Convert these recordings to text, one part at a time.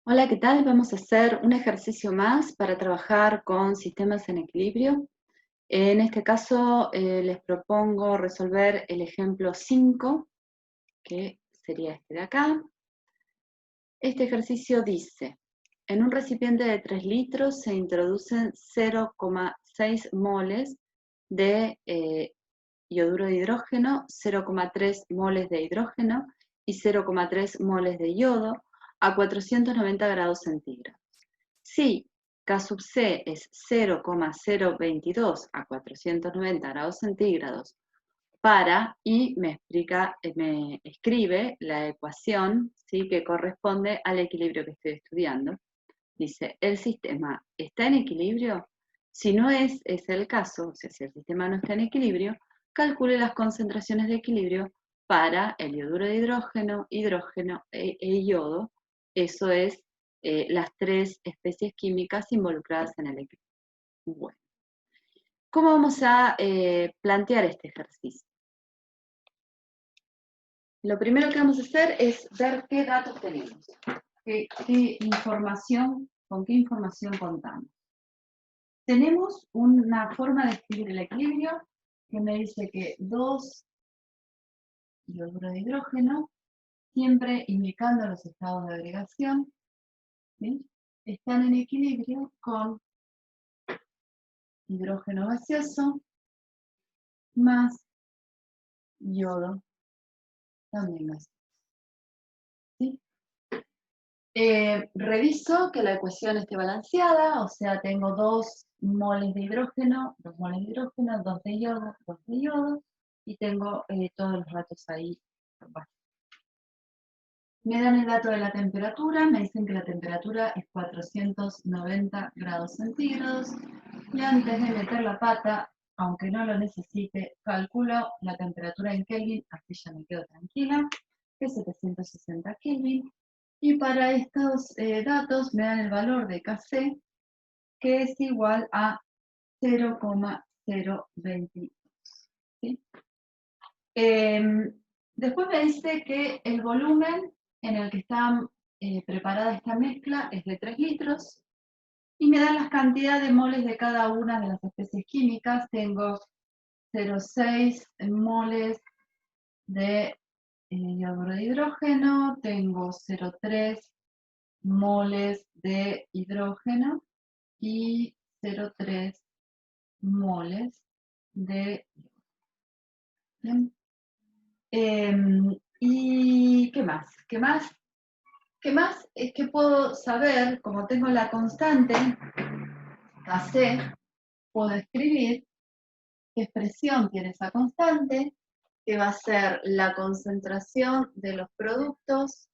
Hola, ¿qué tal? Vamos a hacer un ejercicio más para trabajar con sistemas en equilibrio. En este caso, les propongo resolver el ejemplo 5, que sería este de acá. Este ejercicio dice, en un recipiente de 3 litros se introducen 0,6 moles de yoduro de hidrógeno, 0,3 moles de hidrógeno y 0,3 moles de yodo a 490 grados centígrados. Si K sub C es 0,022 a 490 grados centígrados y me escribe la ecuación, ¿sí?, que corresponde al equilibrio que estoy estudiando. Dice, ¿el sistema está en equilibrio? Si no es el caso, o sea, si el sistema no está en equilibrio, calcule las concentraciones de equilibrio para el yoduro de hidrógeno, hidrógeno e yodo. Eso es las 3 especies químicas involucradas en el equilibrio. Bueno, ¿cómo vamos a plantear este ejercicio? Lo primero que vamos a hacer es ver qué datos tenemos, con qué información contamos. Tenemos una forma de escribir el equilibrio que me dice que 2 yoduro de hidrógeno, siempre indicando los estados de agregación, ¿sí?, están en equilibrio con hidrógeno gaseoso más yodo también gaseoso. ¿Sí? Reviso que la ecuación esté balanceada, o sea, tengo 2 moles de hidrógeno, 2 moles de hidrógeno, 2 de yodo, 2 de yodo, y tengo todos los datos ahí. Me dan el dato de la temperatura, me dicen que la temperatura es 490 grados centígrados, y antes de meter la pata, aunque no lo necesite, calculo la temperatura en Kelvin, así ya me quedo tranquila, que es 760 Kelvin, y para estos datos me dan el valor de Kc, que es igual a 0,022. ¿Sí? Después me dice que el volumen en el que está preparada esta mezcla es de 3 litros, y me dan las cantidades de moles de cada una de las especies químicas. Tengo 0,6 moles de yoduro de hidrógeno, tengo 0,3 moles de hidrógeno y 0,3 moles de yodo. ¿Y qué más? ¿Qué más? ¿Qué más? Es que puedo saber, como tengo la constante Kc, puedo escribir qué expresión tiene esa constante, que va a ser la concentración de los productos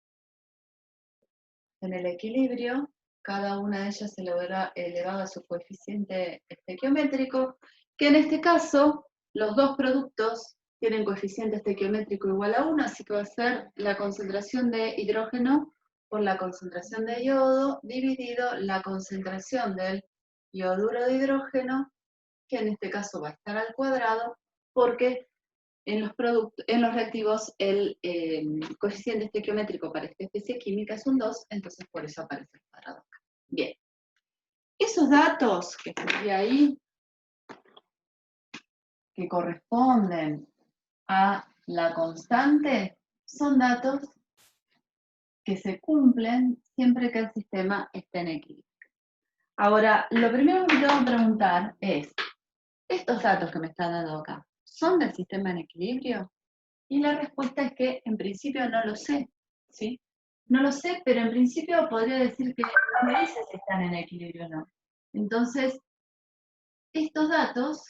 en el equilibrio. Cada una de ellas elevada a su coeficiente estequiométrico, que en este caso los dos productos tienen coeficiente estequiométrico igual a 1, así que va a ser la concentración de hidrógeno por la concentración de yodo dividido la concentración del yoduro de hidrógeno, que en este caso va a estar al cuadrado, porque en los reactivos el coeficiente estequiométrico para esta especie química es un 2, entonces por eso aparece el cuadrado acá. Bien. Esos datos que escribí ahí, que corresponden a la constante, son datos que se cumplen siempre que el sistema esté en equilibrio. Ahora, lo primero que me tengo que preguntar es, ¿estos datos que me están dando acá son del sistema en equilibrio? Y la respuesta es que en principio no lo sé, ¿sí? No lo sé, pero en principio podría decir que no me dice si están en equilibrio o no. Entonces, estos datos,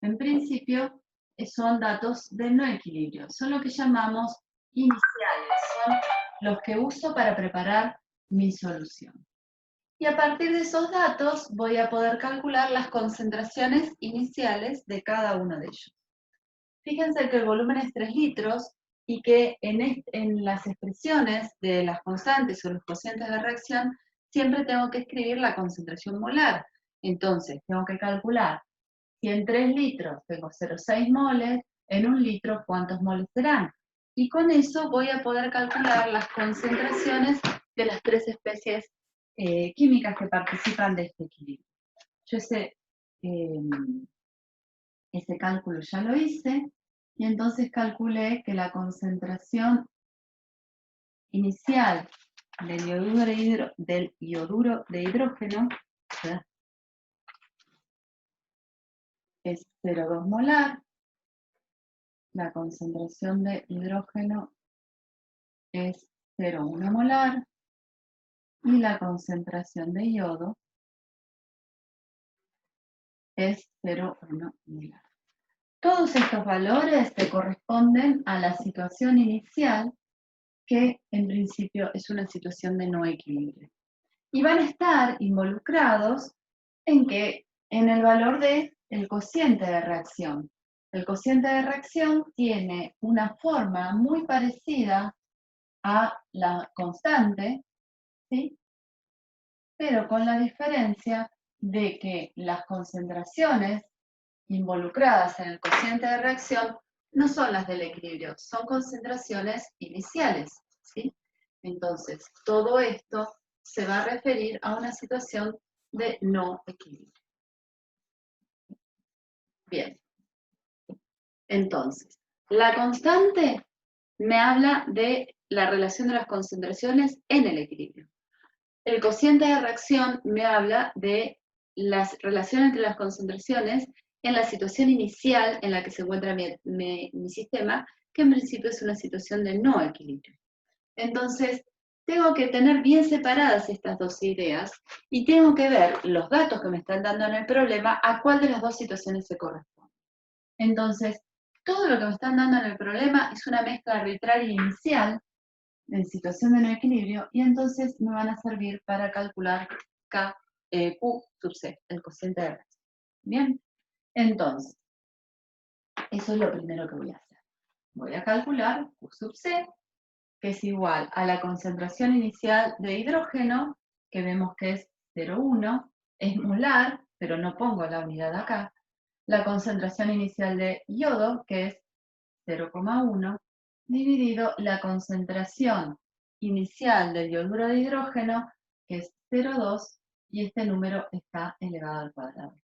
en principio, son datos de no equilibrio, son lo que llamamos iniciales, son los que uso para preparar mi solución. Y a partir de esos datos voy a poder calcular las concentraciones iniciales de cada uno de ellos. Fíjense que el volumen es 3 litros y que en las expresiones de las constantes o los cocientes de reacción siempre tengo que escribir la concentración molar. Entonces, tengo que calcular si en 3 litros tengo 0,6 moles, en 1 litro cuántos moles serán. Y con eso voy a poder calcular las concentraciones de las tres especies químicas que participan de este equilibrio. Yo ese cálculo ya lo hice, y entonces calculé que la concentración inicial del ioduro de hidrógeno, ¿verdad?, es 0,2 molar, la concentración de hidrógeno es 0,1 molar, y la concentración de yodo es 0,1 molar. Todos estos valores se corresponden a la situación inicial, que en principio es una situación de no equilibrio. Y van a estar involucrados en el valor del cociente de reacción. El cociente de reacción tiene una forma muy parecida a la constante, ¿sí?, pero con la diferencia de que las concentraciones involucradas en el cociente de reacción no son las del equilibrio, son concentraciones iniciales, ¿sí? Entonces, todo esto se va a referir a una situación de no equilibrio. Bien. Entonces, la constante me habla de la relación de las concentraciones en el equilibrio. El cociente de reacción me habla de la relación entre las concentraciones en la situación inicial en la que se encuentra mi sistema, que en principio es una situación de no equilibrio. Entonces, tengo que tener bien separadas estas dos ideas y tengo que ver los datos que me están dando en el problema a cuál de las dos situaciones se corresponde. Entonces, todo lo que me están dando en el problema es una mezcla arbitraria inicial en situación de no equilibrio, y entonces me van a servir para calcular Q sub C, el cociente de reacción. Bien, entonces, eso es lo primero que voy a hacer. Voy a calcular Q sub C, que es igual a la concentración inicial de hidrógeno, que vemos que es 0,1, es molar, pero no pongo la unidad acá. La concentración inicial de yodo, que es 0,1, dividido la concentración inicial del yoduro de hidrógeno, que es 0,2, y este número está elevado al cuadrado.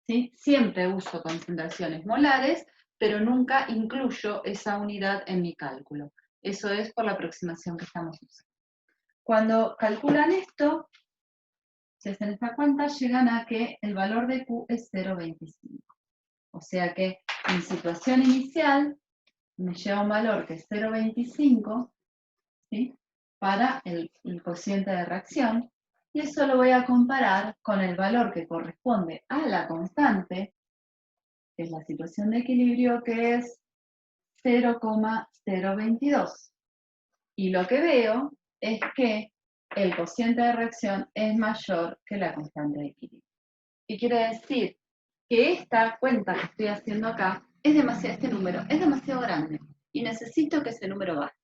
¿Sí? Siempre uso concentraciones molares, pero nunca incluyo esa unidad en mi cálculo. Eso es por la aproximación que estamos usando. Cuando calculan esto, si hacen esta cuenta, llegan a que el valor de Q es 0,25. O sea que en situación inicial me lleva un valor que es 0,25, ¿sí?, para el cociente de reacción, y eso lo voy a comparar con el valor que corresponde a la constante, que es la situación de equilibrio, que es 0,022. Y lo que veo es que el cociente de reacción es mayor que la constante de equilibrio. ¿Qué quiere decir? Que esta cuenta que estoy haciendo acá este número es demasiado grande y necesito que ese número baje,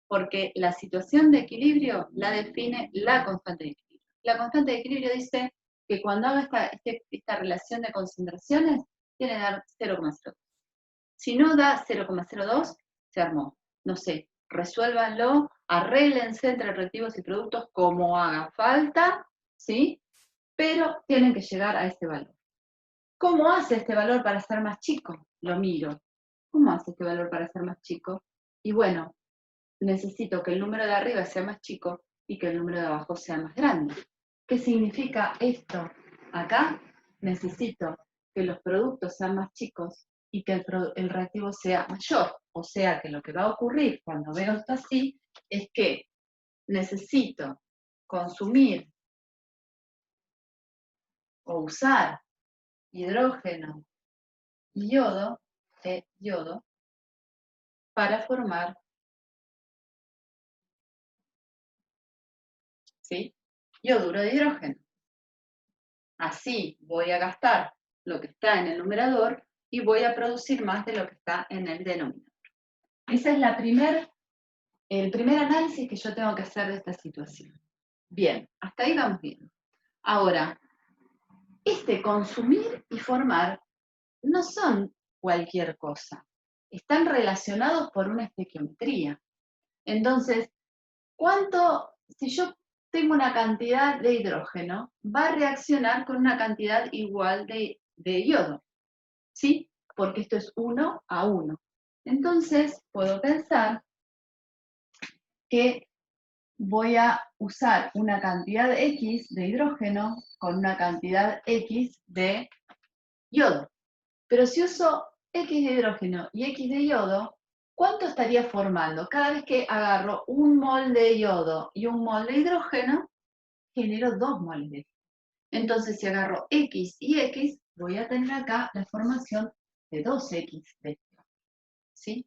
porque la situación de equilibrio la define la constante de equilibrio. La constante de equilibrio dice que cuando haga esta relación de concentraciones, tiene que dar 0,02. Si no da 0,02, se armó. No sé, resuélvanlo, arréglense entre reactivos y productos como haga falta, ¿sí? Pero tienen que llegar a este valor. ¿Cómo hace este valor para ser más chico? Lo miro. ¿Cómo hace este valor para ser más chico? Y bueno, necesito que el número de arriba sea más chico y que el número de abajo sea más grande. ¿Qué significa esto? Acá necesito que los productos sean más chicos y que el reactivo sea mayor. O sea que lo que va a ocurrir cuando veo esto así es que necesito consumir o usar hidrógeno y yodo para formar, ¿sí?, yoduro de hidrógeno. Así voy a gastar lo que está en el numerador y voy a producir más de lo que está en el denominador. Ese es el primer análisis que yo tengo que hacer de esta situación. Bien, hasta ahí vamos bien. Ahora, consumir y formar no son cualquier cosa. Están relacionados por una estequiometría. Entonces, ¿cuánto si yo tengo una cantidad de hidrógeno, va a reaccionar con una cantidad igual de yodo, ¿sí? Porque esto es 1 a 1. Entonces, puedo pensar que voy a usar una cantidad X de hidrógeno con una cantidad X de yodo. Pero si uso X de hidrógeno y X de yodo, ¿cuánto estaría formando? Cada vez que agarro un mol de yodo y un mol de hidrógeno, genero 2 moles de hidrógeno. Entonces, si agarro X y X, voy a tener acá la formación de 2X de hidrógeno, ¿sí?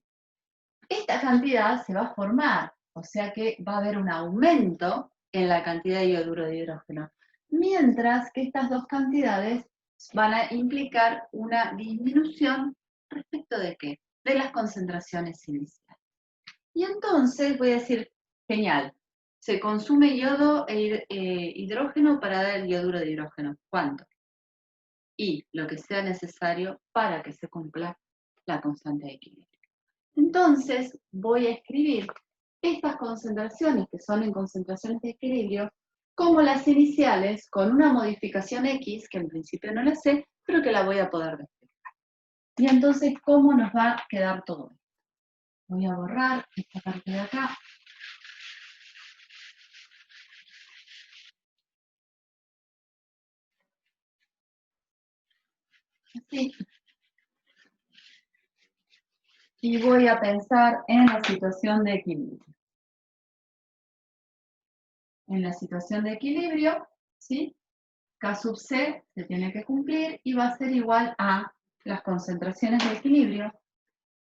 Esta cantidad se va a formar, o sea que va a haber un aumento en la cantidad de ioduro de hidrógeno, mientras que estas dos cantidades van a implicar una disminución respecto de ¿qué? De las concentraciones iniciales. Y entonces voy a decir, genial, se consume yodo e hidrógeno para dar el ioduro de hidrógeno. ¿Cuánto? Y lo que sea necesario para que se cumpla la constante de equilibrio. Entonces voy a escribir estas concentraciones, que son en concentraciones de equilibrio, como las iniciales, con una modificación X, que en principio no la sé, pero que la voy a poder despejar. Y entonces, ¿cómo nos va a quedar todo esto? Voy a borrar esta parte de acá. Así. Y voy a pensar en la situación de equilibrio. En la situación de equilibrio, ¿sí? K sub C se tiene que cumplir y va a ser igual a las concentraciones de equilibrio.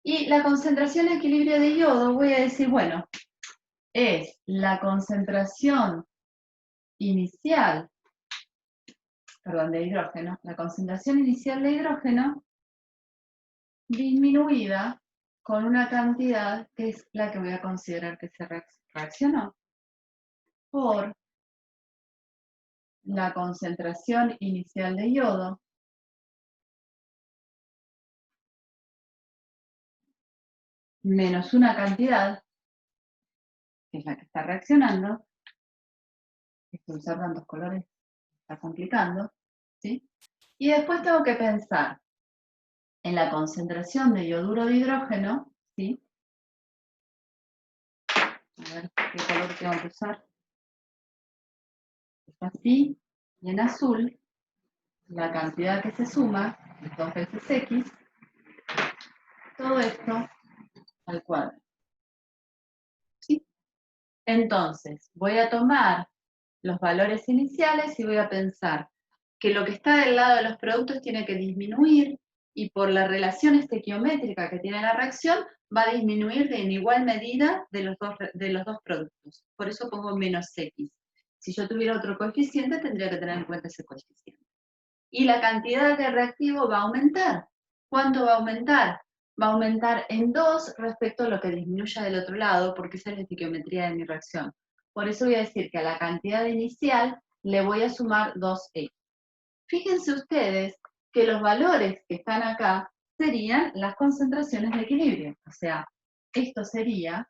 Y la concentración de equilibrio de yodo, voy a decir, bueno, es la concentración inicial, perdón, de hidrógeno, la concentración inicial de hidrógeno disminuida con una cantidad que es la que voy a considerar que se reaccionó por la concentración inicial de yodo menos una cantidad, que es la que está reaccionando. Esto usar tantos colores está complicando, ¿sí? Y después tengo que pensar en la concentración de ioduro de hidrógeno, ¿sí? A ver qué color tengo que usar. Está así, y en azul, la cantidad que se suma, 2 veces X, todo esto al cuadrado, ¿sí? Entonces, voy a tomar los valores iniciales y voy a pensar que lo que está del lado de los productos tiene que disminuir y por la relación estequiométrica que tiene la reacción va a disminuir en igual medida de los dos productos. Por eso pongo menos X. Si yo tuviera otro coeficiente, tendría que tener en cuenta ese coeficiente. Y la cantidad de reactivo va a aumentar. ¿Cuánto va a aumentar? Va a aumentar en 2 respecto a lo que disminuya del otro lado, porque esa es la estequiometría de mi reacción. Por eso voy a decir que a la cantidad inicial le voy a sumar 2X. Fíjense ustedes que los valores que están acá serían las concentraciones de equilibrio. O sea, esto sería,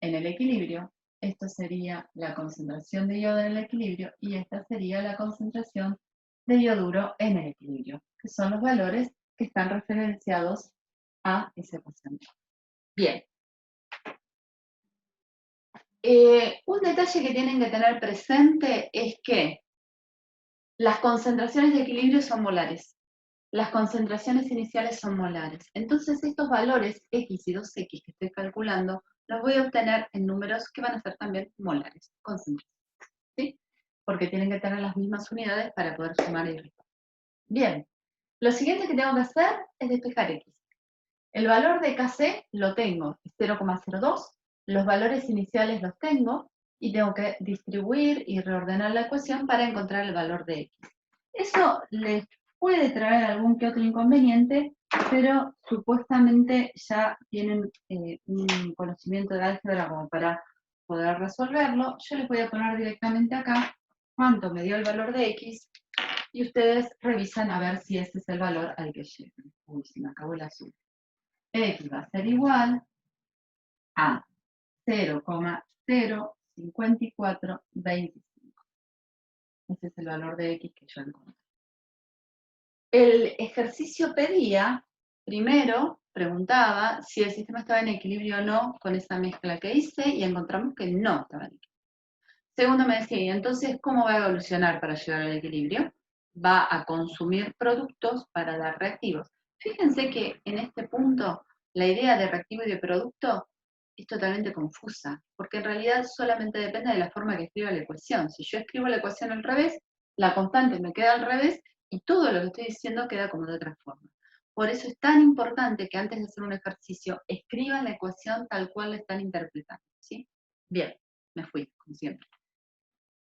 en el equilibrio, esto sería la concentración de yodo en el equilibrio y esta sería la concentración de ioduro en el equilibrio, que son los valores que están referenciados a ese porcentaje. Bien. Un detalle que tienen que tener presente es que las concentraciones de equilibrio son molares. Las concentraciones iniciales son molares. Entonces estos valores X y 2X que estoy calculando, los voy a obtener en números que van a ser también molares, concentraciones, ¿sí? Porque tienen que tener las mismas unidades para poder sumar y restar. Bien, lo siguiente que tengo que hacer es despejar X. El valor de Kc lo tengo, 0,02, los valores iniciales los tengo, y tengo que distribuir y reordenar la ecuación para encontrar el valor de X. Eso les puede traer algún que otro inconveniente, pero supuestamente ya tienen un conocimiento de álgebra como para poder resolverlo. Yo les voy a poner directamente acá cuánto me dio el valor de X y ustedes revisan a ver si ese es el valor al que llegan. Uy, se me acabó el azul. X va a ser igual a 0,05425. Ese es el valor de X que yo encontré. El ejercicio pedía, primero preguntaba si el sistema estaba en equilibrio o no con esa mezcla que hice y encontramos que no estaba en equilibrio. Segundo me decía, ¿y entonces cómo va a evolucionar para llegar al equilibrio? Va a consumir productos para dar reactivos. Fíjense que en este punto la idea de reactivo y de producto es totalmente confusa, porque en realidad solamente depende de la forma que escriba la ecuación. Si yo escribo la ecuación al revés, la constante me queda al revés y todo lo que estoy diciendo queda como de otra forma. Por eso es tan importante que antes de hacer un ejercicio escriban la ecuación tal cual la están interpretando, ¿sí? Bien, me fui, como siempre.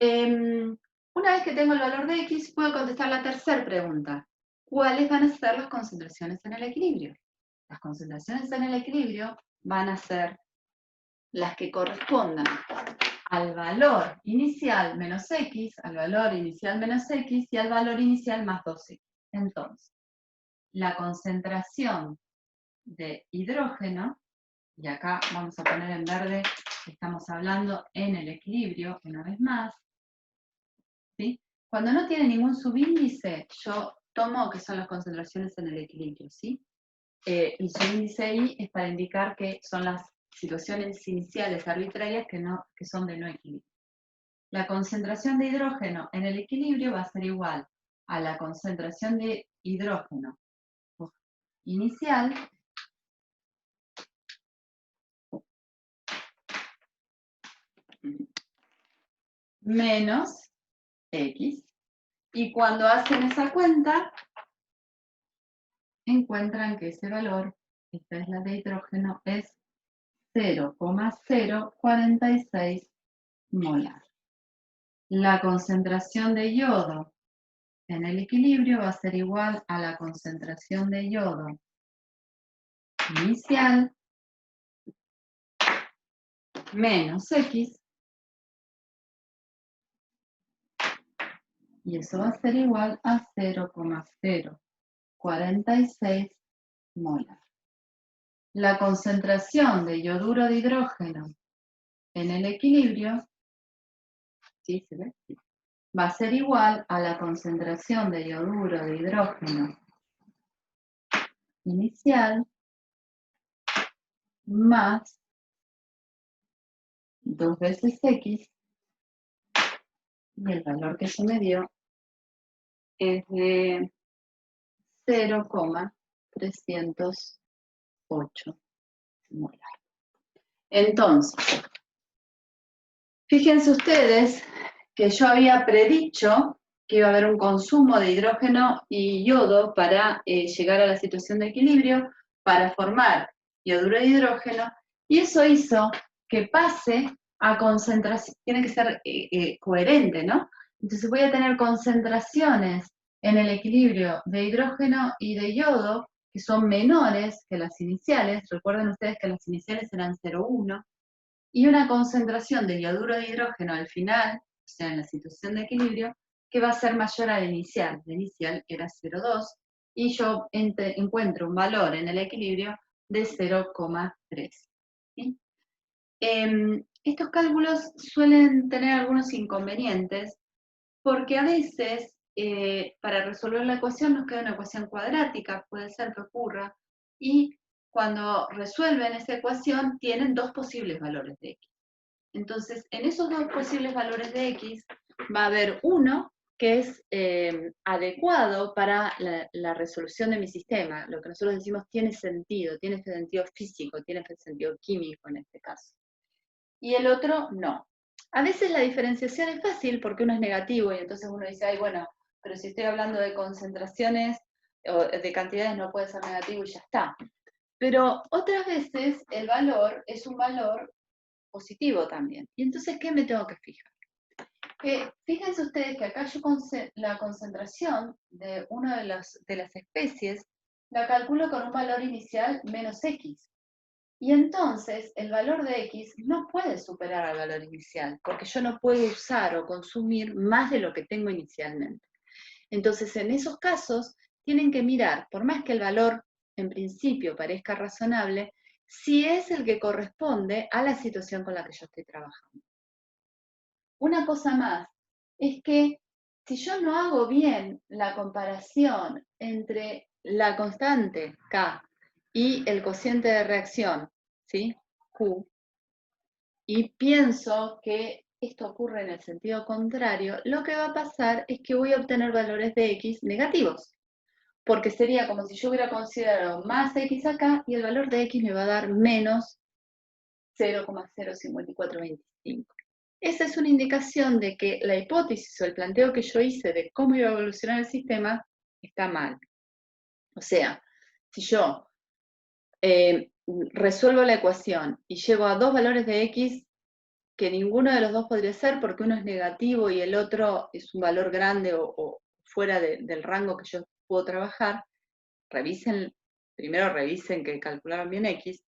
Una vez que tengo el valor de X, puedo contestar la tercera pregunta. ¿Cuáles van a ser las concentraciones en el equilibrio? Las concentraciones en el equilibrio van a ser las que correspondan al valor inicial menos X, al valor inicial menos X y al valor inicial más 2X. Entonces, la concentración de hidrógeno, y acá vamos a poner en verde, estamos hablando en el equilibrio, una vez más, ¿sí? Cuando no tiene ningún subíndice, yo tomo que son las concentraciones en el equilibrio, ¿sí? El subíndice I es para indicar que son las situaciones iniciales arbitrarias que son de no equilibrio. La concentración de hidrógeno en el equilibrio va a ser igual a la concentración de hidrógeno inicial menos X. Y cuando hacen esa cuenta, encuentran que ese valor, esta es la de hidrógeno, es 0,046 molar. La concentración de yodo en el equilibrio va a ser igual a la concentración de yodo inicial menos X, y eso va a ser igual a 0,046 molar. La concentración de yoduro de hidrógeno en el equilibrio, ¿sí se ve? Sí, va a ser igual a la concentración de yoduro de hidrógeno inicial más 2 veces X, y el valor que se me dio es de 0,308 molar. Entonces, fíjense ustedes que yo había predicho que iba a haber un consumo de hidrógeno y yodo para llegar a la situación de equilibrio, para formar yoduro de hidrógeno, y eso hizo que pase a concentración, tiene que ser coherente, ¿no? Entonces voy a tener concentraciones en el equilibrio de hidrógeno y de yodo que son menores que las iniciales. Recuerden ustedes que las iniciales eran 0,1, y una concentración de yoduro de hidrógeno al final, o sea, en la situación de equilibrio, que va a ser mayor a la inicial. La inicial era 0,2, y yo encuentro un valor en el equilibrio de 0,3. ¿Sí? Estos cálculos suelen tener algunos inconvenientes, porque a veces para resolver la ecuación nos queda una ecuación cuadrática, puede ser que ocurra, y cuando resuelven esa ecuación tienen dos posibles valores de X. Entonces, en esos dos posibles valores de X va a haber uno que es adecuado para la resolución de mi sistema. Lo que nosotros decimos tiene sentido físico, tiene sentido químico en este caso. Y el otro no. A veces la diferenciación es fácil porque uno es negativo y entonces uno dice, ay, bueno, pero si estoy hablando de concentraciones o de cantidades no puede ser negativo y ya está. Pero otras veces el valor es un valor positivo también. Y entonces, ¿qué me tengo que fijar? Fíjense ustedes que acá yo la concentración de una de las especies la calculo con un valor inicial menos X. Y entonces el valor de X no puede superar al valor inicial, porque yo no puedo usar o consumir más de lo que tengo inicialmente. Entonces, en esos casos, tienen que mirar, por más que el valor en principio parezca razonable, si es el que corresponde a la situación con la que yo estoy trabajando. Una cosa más, es que si yo no hago bien la comparación entre la constante K y el cociente de reacción, ¿sí? Q, y pienso que esto ocurre en el sentido contrario, lo que va a pasar es que voy a obtener valores de X negativos, porque sería como si yo hubiera considerado más X acá y el valor de X me va a dar menos 0,05425. Esa es una indicación de que la hipótesis o el planteo que yo hice de cómo iba a evolucionar el sistema está mal. O sea, si yo resuelvo la ecuación y llego a dos valores de X, que ninguno de los dos podría ser porque uno es negativo y el otro es un valor grande o fuera del rango que yo puedo trabajar, primero revisen que calcularon bien X,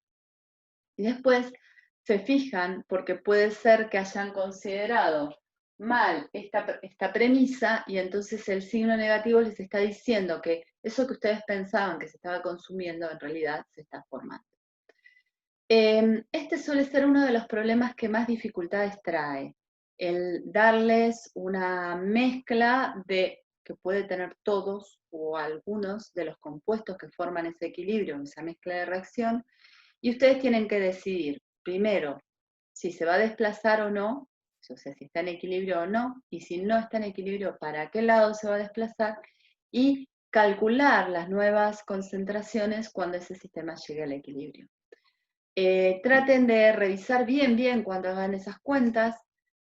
y después se fijan porque puede ser que hayan considerado mal esta premisa y entonces el signo negativo les está diciendo que eso que ustedes pensaban que se estaba consumiendo en realidad se está formando. Este suele ser uno de los problemas que más dificultades trae, el darles una mezcla que puede tener todos o algunos de los compuestos que forman ese equilibrio, esa mezcla de reacción, y ustedes tienen que decidir, primero, si se va a desplazar o no, o sea, si está en equilibrio o no, y si no está en equilibrio, para qué lado se va a desplazar, y calcular las nuevas concentraciones cuando ese sistema llegue al equilibrio. Traten de revisar bien cuando hagan esas cuentas,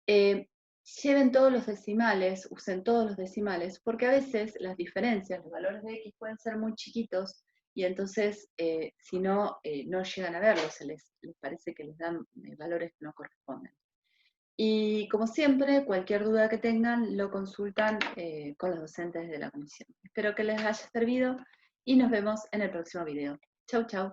lleven todos los decimales, usen todos los decimales, porque a veces las diferencias, los valores de X pueden ser muy chiquitos y entonces si no, no llegan a verlos, les parece que les dan valores que no corresponden. Y como siempre, cualquier duda que tengan, lo consultan con los docentes de la comisión. Espero que les haya servido y nos vemos en el próximo video. Chau, chau.